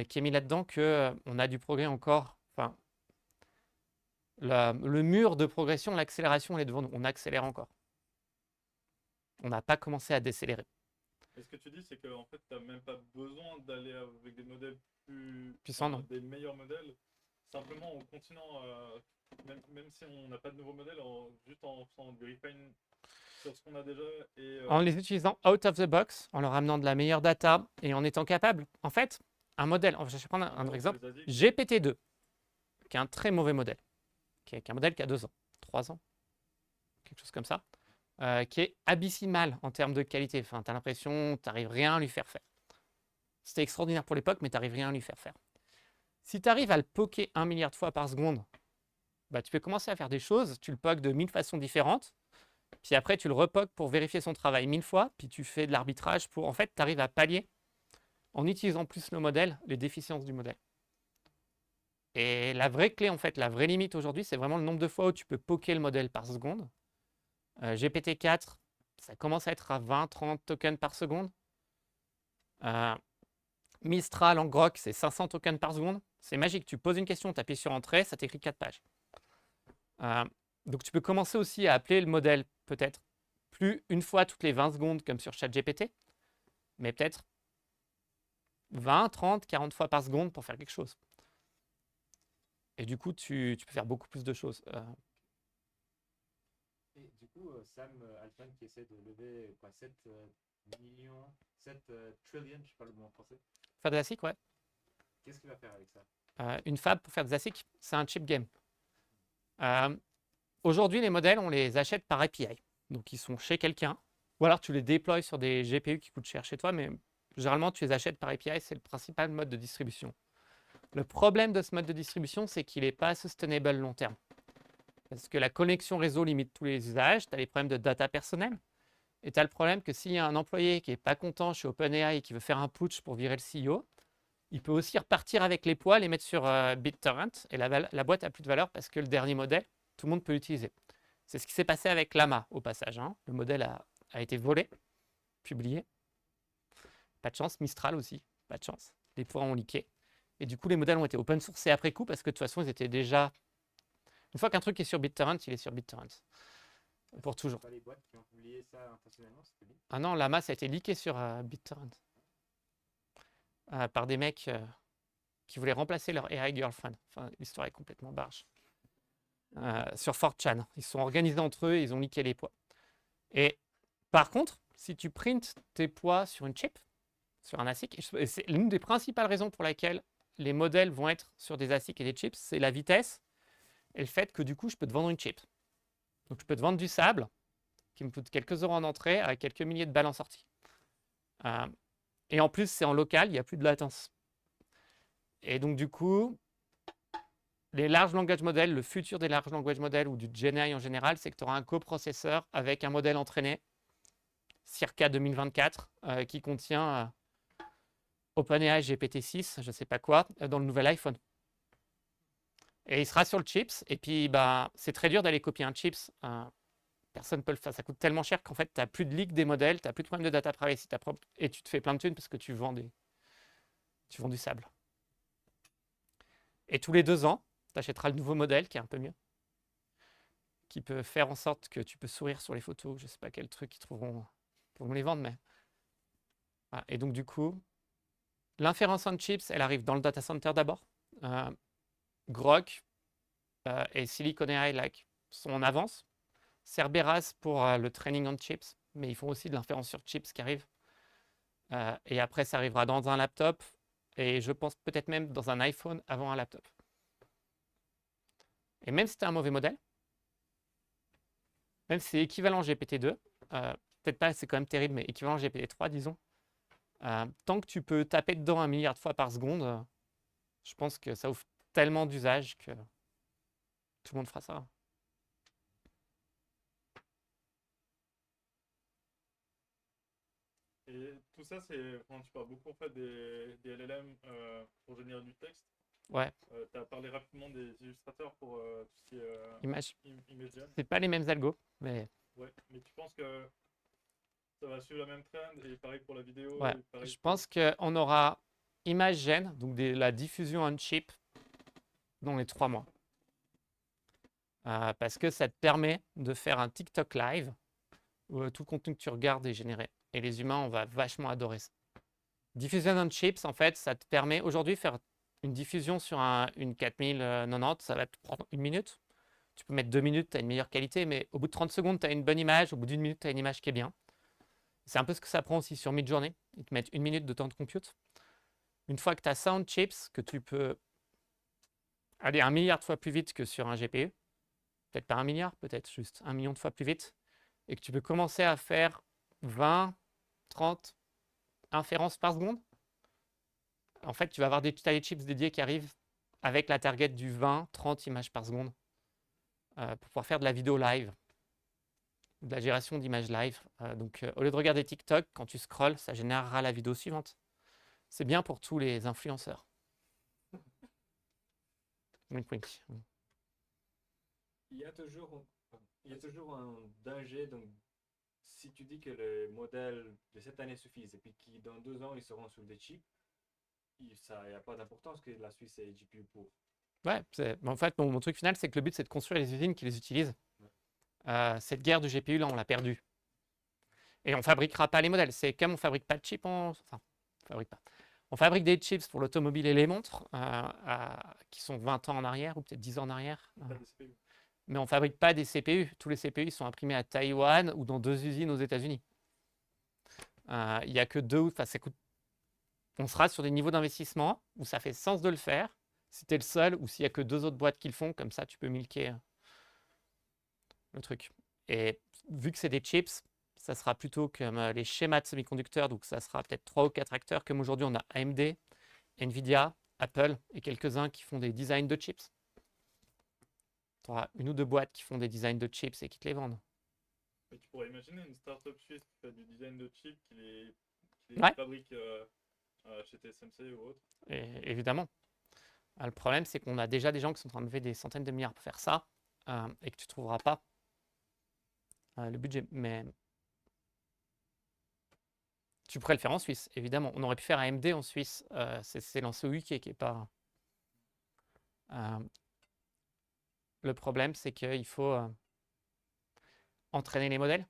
qui est mis là-dedans qu'on a du progrès encore. Enfin, le mur de progression, l'accélération, elle est devant nous. On accélère encore. On n'a pas commencé à décélérer. Et ce que tu dis, c'est qu'en fait, tu n'as même pas besoin d'aller avec des modèles plus Puissant, non. des meilleurs modèles. Simplement en continuant, même si on n'a pas de nouveaux modèles, juste en faisant du refine sur ce qu'on a déjà. Et, En les utilisant out of the box, en leur amenant de la meilleure data et en étant capable. En fait, un modèle, je vais prendre un autre exemple, GPT-2, qui est un très mauvais modèle, qui est un modèle qui a 2 ans, 3 ans, quelque chose comme ça, qui est abyssimal en termes de qualité. Enfin, tu as l'impression que tu n'arrives rien à lui faire faire. C'était extraordinaire pour l'époque, mais tu n'arrives rien à lui faire faire. Si tu arrives à le poker 1 milliard de fois par seconde, bah, tu peux commencer à faire des choses, tu le pokes de 1000 façons différentes, puis après tu le repokes pour vérifier son travail 1000 fois, puis tu fais de l'arbitrage pour... En fait, tu arrives à pallier, en utilisant plus le modèle, les déficiences du modèle. Et la vraie clé, en fait, la vraie limite aujourd'hui, c'est vraiment le nombre de fois où tu peux poker le modèle par seconde. GPT-4, ça commence à être à 20-30 tokens par seconde. Mistral en Grok, c'est 500 tokens par seconde. C'est magique. Tu poses une question, tu appuies sur Entrée, ça t'écrit 4 pages. Donc tu peux commencer aussi à appeler le modèle peut-être plus une fois toutes les 20 secondes comme sur ChatGPT, mais peut-être 20, 30, 40 fois par seconde pour faire quelque chose. Et du coup, tu peux faire beaucoup plus de choses. Et du coup, Sam Altman qui essaie de lever 7 millions, 7 trillion, je sais pas le mot en français. Faire des ASIC, ouais. Qu'est-ce qu'il va faire avec ça? Une fab pour faire des ASIC, c'est un chip game. Aujourd'hui, les modèles, on les achète par API. Donc, ils sont chez quelqu'un. Ou alors, tu les déploies sur des GPU qui coûtent cher chez toi, mais généralement, tu les achètes par API. C'est le principal mode de distribution. Le problème de ce mode de distribution, c'est qu'il n'est pas sustainable long terme. Parce que la connexion réseau limite tous les usages. Tu as les problèmes de data personnelle. Et tu as le problème que s'il y a un employé qui n'est pas content chez OpenAI et qui veut faire un putsch pour virer le CEO, il peut aussi repartir avec les poils et mettre sur BitTorrent. Et la boîte n'a plus de valeur parce que le dernier modèle, tout le monde peut l'utiliser. C'est ce qui s'est passé avec Llama au passage. Hein. Le modèle a été volé, publié. Pas de chance. Mistral aussi, pas de chance. Les poids ont leaké. Et du coup, les modèles ont été open sourcés après coup parce que de toute façon, ils étaient déjà... Une fois qu'un truc est sur BitTorrent, il est sur BitTorrent. Pour toujours. Pas les boîtes qui ont publié ça intentionnellement, c'était lui. Ah non, Llama, ça a été leaké sur BitTorrent. Par des mecs qui voulaient remplacer leur AI girlfriend. Enfin, l'histoire est complètement barge. Sur 4chan. Ils se sont organisés entre eux et ils ont leaké les poids. Et par contre, si tu printes tes poids sur une chip, sur un ASIC, et c'est l'une des principales raisons pour laquelle les modèles vont être sur des ASIC et des chips, c'est la vitesse et le fait que du coup, je peux te vendre une chip. Donc, je peux te vendre du sable qui me coûte quelques euros en entrée à quelques milliers de balles en sortie. Et en plus, c'est en local, il n'y a plus de latence. Et donc, du coup, les large language models, le futur des large language models ou du GenAI en général, c'est que tu auras un coprocesseur avec un modèle entraîné, circa 2024, qui contient OpenAI GPT-6, je ne sais pas quoi, dans le nouvel iPhone. Et il sera sur le chips. Et puis, c'est très dur d'aller copier un chips. Personne ne peut le faire. Ça coûte tellement cher qu'en fait, tu n'as plus de leak des modèles, tu n'as plus de problème de data privacy, et tu te fais plein de thunes parce que tu vends du sable. Et tous les 2 ans, tu achèteras le nouveau modèle qui est un peu mieux, qui peut faire en sorte que tu peux sourire sur les photos. Je ne sais pas quel truc ils trouveront pour me les vendre, mais... Voilà. Et donc, du coup, l'inférence on chips, elle arrive dans le data center d'abord. Grok et Silicon AI, like sont en avance. Cerberus pour le training on chips, mais ils font aussi de l'inférence sur chips qui arrive. Et après, ça arrivera dans un laptop et je pense peut-être même dans un iPhone avant un laptop. Et même si tu as un mauvais modèle, même si c'est équivalent GPT-2, peut-être pas, c'est quand même terrible, mais équivalent GPT-3, disons, tant que tu peux taper dedans 1 milliard de fois par seconde, je pense que ça ouvre tellement d'usages que tout le monde fera ça. Et tout ça, c'est quand tu parles beaucoup en fait des LLM pour générer du texte. Ouais, Tu as parlé rapidement des illustrateurs pour tout ce qui est image. Imagen. C'est pas les mêmes algos, mais Ouais, mais tu penses que ça va suivre la même trend et pareil pour la vidéo ouais. et pareil Je pour... pense qu'on aura ImageGen, donc la diffusion on chip, dans les 3 mois. Parce que ça te permet de faire un TikTok live où tout le contenu que tu regardes est généré. Et les humains, on va vachement adorer ça. Diffusion on chips, en fait, ça te permet aujourd'hui de faire une diffusion sur une 4090, ça va te prendre 1 minute. Tu peux mettre 2 minutes, tu as une meilleure qualité, mais au bout de 30 secondes, tu as une bonne image, au bout d'1 minute, tu as une image qui est bien. C'est un peu ce que ça prend aussi sur Midjourney. Ils te mettent 1 minute de temps de compute. Une fois que tu as ça on chips, que tu peux aller 1 milliard de fois plus vite que sur un GPU, peut-être pas 1 milliard, peut-être juste 1 million de fois plus vite, et que tu peux commencer à faire 20, 30 inférences par seconde, en fait, tu vas avoir des chips dédiés qui arrivent avec la target du 20, 30 images par seconde pour pouvoir faire de la vidéo live, de la génération d'images live. Donc, au lieu de regarder TikTok, quand tu scrolles, ça générera la vidéo suivante. C'est bien pour tous les influenceurs. Wink, wink. Il y a toujours un danger. Donc, si tu dis que les modèles de cette année suffisent et puis que dans 2 ans ils seront sur des chips, il n'y a pas d'importance que la Suisse ait GPU pour. Ouais, en fait, mon truc final, c'est que le but, c'est de construire les usines qui les utilisent. Cette guerre du GPU, là, on l'a perdue. Et on ne fabriquera pas les modèles. C'est comme on ne fabrique pas de chips, enfin, on fabrique pas. On fabrique des chips pour l'automobile et les montres, qui sont 20 ans en arrière, ou peut-être 10 ans en arrière. Pas des CPU. Mais on ne fabrique pas des CPU. Tous les CPU sont imprimés à Taïwan ou dans 2 usines aux États-Unis. Il n'y a que 2, enfin, ça coûte. On sera sur des niveaux d'investissement où ça fait sens de le faire. Si tu es le seul ou s'il n'y a que 2 autres boîtes qui le font, comme ça, tu peux milquer le truc. Et vu que c'est des chips, ça sera plutôt comme les schémas de semi-conducteurs, donc ça sera peut-être 3 ou 4 acteurs, comme aujourd'hui on a AMD, Nvidia, Apple et quelques-uns qui font des designs de chips. Tu auras 1 ou 2 boîtes qui font des designs de chips et qui te les vendent. Mais tu pourrais imaginer une startup suisse qui fait du design de chips, qui les Ouais. fabrique chez TSMC ou autre. Et, évidemment. Le problème, c'est qu'on a déjà des gens qui sont en train de lever des centaines de milliards pour faire ça et que tu ne trouveras pas le budget. Mais tu pourrais le faire en Suisse, évidemment. On aurait pu faire AMD en Suisse. C'est lancé au UK qui est pas. Le problème, c'est qu'il faut entraîner les modèles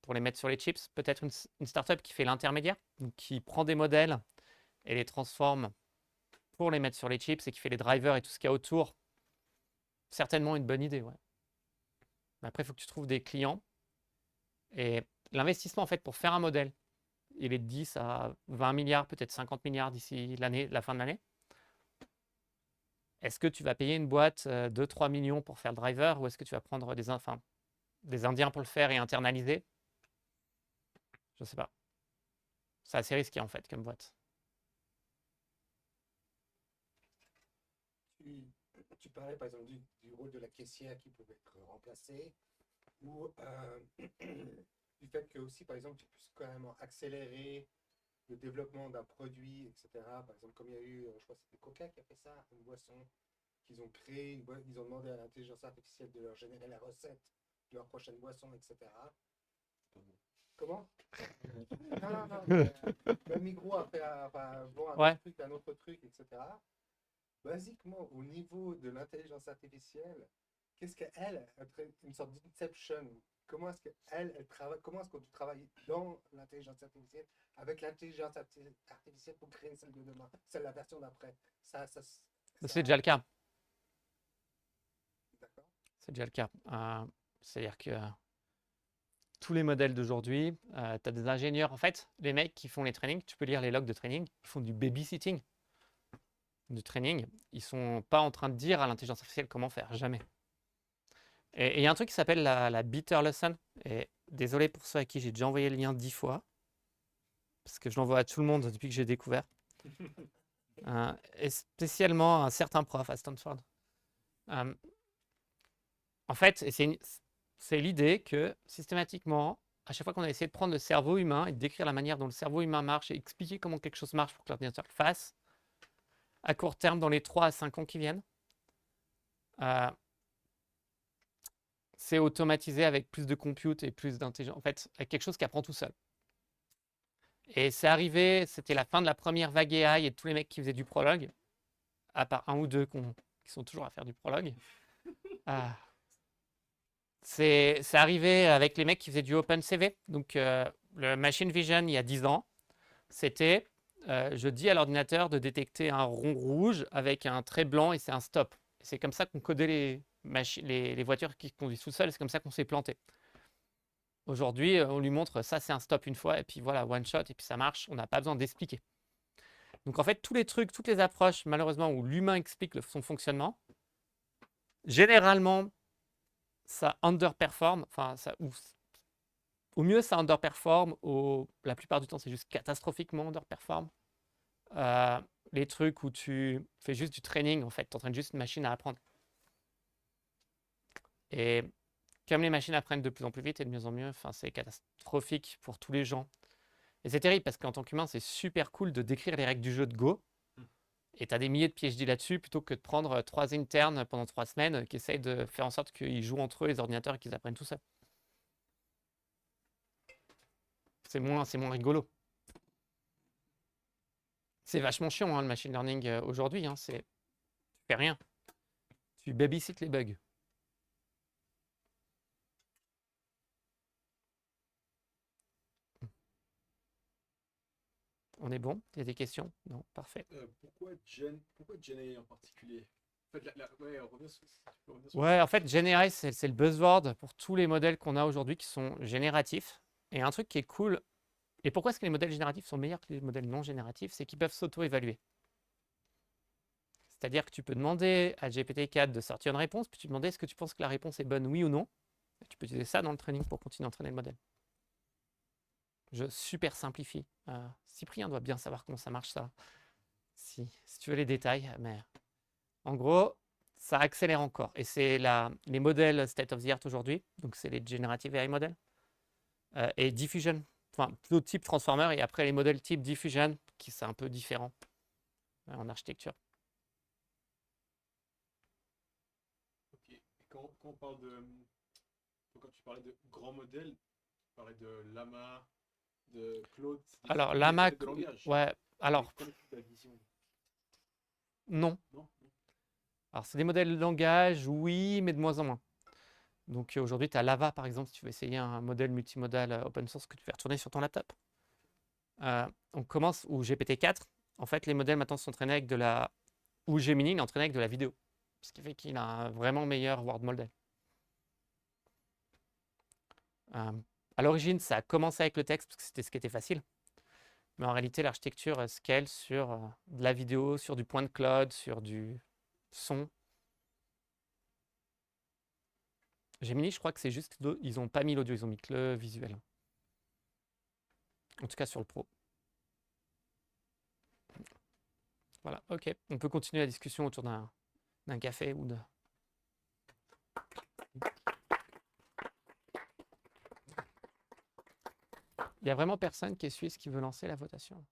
pour les mettre sur les chips. Peut-être une startup qui fait l'intermédiaire, donc qui prend des modèles et les transforme pour les mettre sur les chips et qui fait les drivers et tout ce qu'il y a autour. Certainement une bonne idée, ouais. Mais après, il faut que tu trouves des clients. Et l'investissement, en fait, pour faire un modèle, il est de 10 à 20 milliards, peut-être 50 milliards d'ici la fin de l'année. Est-ce que tu vas payer une boîte 2-3 millions pour faire le driver ou est-ce que tu vas prendre des Indiens pour le faire et internaliser? Je ne sais pas. C'est assez risqué, en fait, comme boîte. Tu parlais par exemple du rôle de la caissière qui pouvait être remplacé, ou du fait que aussi par exemple tu puisses quand même accélérer le développement d'un produit, etc. Par exemple, comme il y a eu, je crois que c'était Coca qui a fait ça, une boisson qu'ils ont créé, ils ont demandé à l'intelligence artificielle de leur générer la recette de leur prochaine boisson, etc. Comment? Non, non, non. Même Migros a fait Ouais. un autre truc, etc. Basiquement, au niveau de l'intelligence artificielle, qu'est-ce qu'elle, une sorte d'inception, comment est-ce qu'elle travaille, comment est-ce que tu travailles dans l'intelligence artificielle, avec l'intelligence artificielle pour créer celle de demain, celle la version d'après. C'est déjà le cas. D'accord. C'est c'est déjà le cas. C'est-à-dire que tous les modèles d'aujourd'hui, tu as des ingénieurs. En fait, les mecs qui font les trainings, tu peux lire les logs de training, ils font du babysitting de training. Ils sont pas en train de dire à l'intelligence artificielle comment faire, jamais. Et il y a un truc qui s'appelle la bitter lesson. Et désolé pour ceux à qui j'ai déjà envoyé le lien 10 fois, parce que je l'envoie à tout le monde depuis que j'ai découvert. Et spécialement à un certain prof à Stanford. En fait, c'est l'idée que systématiquement, à chaque fois qu'on a essayé de prendre le cerveau humain et de décrire la manière dont le cerveau humain marche et expliquer comment quelque chose marche pour que l'ordinateur le fasse, à court terme, dans les 3 à 5 ans qui viennent, c'est automatisé avec plus de compute et plus d'intelligence. En fait, avec quelque chose qui apprend tout seul. Et c'est arrivé, c'était la fin de la première vague AI et tous les mecs qui faisaient du prologue, à part un ou deux qui sont toujours à faire du prologue. C'est arrivé avec les mecs qui faisaient du OpenCV. Donc, le machine vision, il y a 10 ans, c'était je dis à l'ordinateur de détecter un rond rouge avec un trait blanc et c'est un stop. C'est comme ça qu'on codait les voitures qui conduisent tout seules. C'est comme ça qu'on s'est planté. Aujourd'hui, on lui montre ça, c'est un stop une fois, et puis voilà, one shot, et puis ça marche. On n'a pas besoin d'expliquer. Donc, en fait, tous les trucs, toutes les approches, malheureusement, où l'humain explique son fonctionnement, généralement, ça underperforme, enfin, au mieux, ça underperforme, la plupart du temps, c'est juste catastrophiquement underperforme. Les trucs où tu fais juste du training, en fait, tu entraînes juste une machine à apprendre. Et comme les machines apprennent de plus en plus vite et de mieux en mieux, enfin, c'est catastrophique pour tous les gens. Et c'est terrible parce qu'en tant qu'humain, c'est super cool de décrire les règles du jeu de Go. Et tu as des milliers de PhD là-dessus plutôt que de prendre 3 internes pendant 3 semaines qui essayent de faire en sorte qu'ils jouent entre eux, les ordinateurs, et qu'ils apprennent tout ça. C'est moins rigolo. C'est vachement chiant, hein, le machine learning aujourd'hui. Tu fais rien. Tu babysites les bugs. On est bon? Il y a des questions? Non? Parfait. Pourquoi GenAI en particulier? En fait, ouais, on revient sur Ouais, en fait, GenAI, c'est le buzzword pour tous les modèles qu'on a aujourd'hui qui sont génératifs. Et un truc qui est cool, et pourquoi est-ce que les modèles génératifs sont meilleurs que les modèles non génératifs, c'est qu'ils peuvent s'auto-évaluer. C'est-à-dire que tu peux demander à GPT-4 de sortir une réponse, puis tu demandes est-ce que tu penses que la réponse est bonne, oui ou non. Et tu peux utiliser ça dans le training pour continuer à entraîner le modèle. Je super simplifie. Cyprien doit bien savoir comment ça marche, ça. Si tu veux les détails, mais en gros, ça accélère encore. Et c'est les modèles state of the art aujourd'hui, donc c'est les generative AI modèles, et diffusion, enfin plutôt type transformer, et après les modèles type diffusion, qui c'est un peu différent en architecture. Ok. Et quand on parle quand tu parlais de grands modèles, tu parlais de Llama, de Claude. Alors Llama, de langage. ouais, alors La vision. non. Non. Alors c'est des modèles de langage, oui, mais de moins en moins. Donc aujourd'hui, tu as Lava, par exemple, si tu veux essayer un modèle multimodal open source que tu fais retourner sur ton laptop. On commence, ou GPT-4, en fait, les modèles maintenant sont entraînés avec ou Gemini, il est entraîné avec de la vidéo. Ce qui fait qu'il a un vraiment meilleur word model. À l'origine, ça a commencé avec le texte, parce que c'était ce qui était facile. Mais en réalité, l'architecture scale sur de la vidéo, sur du point de cloud, sur du son. Gemini, je crois que c'est juste, ils n'ont pas mis l'audio, ils ont mis que le visuel. En tout cas sur le pro. Voilà, ok. On peut continuer la discussion autour d'un café ou de... Il n'y a vraiment personne qui est suisse qui veut lancer la votation.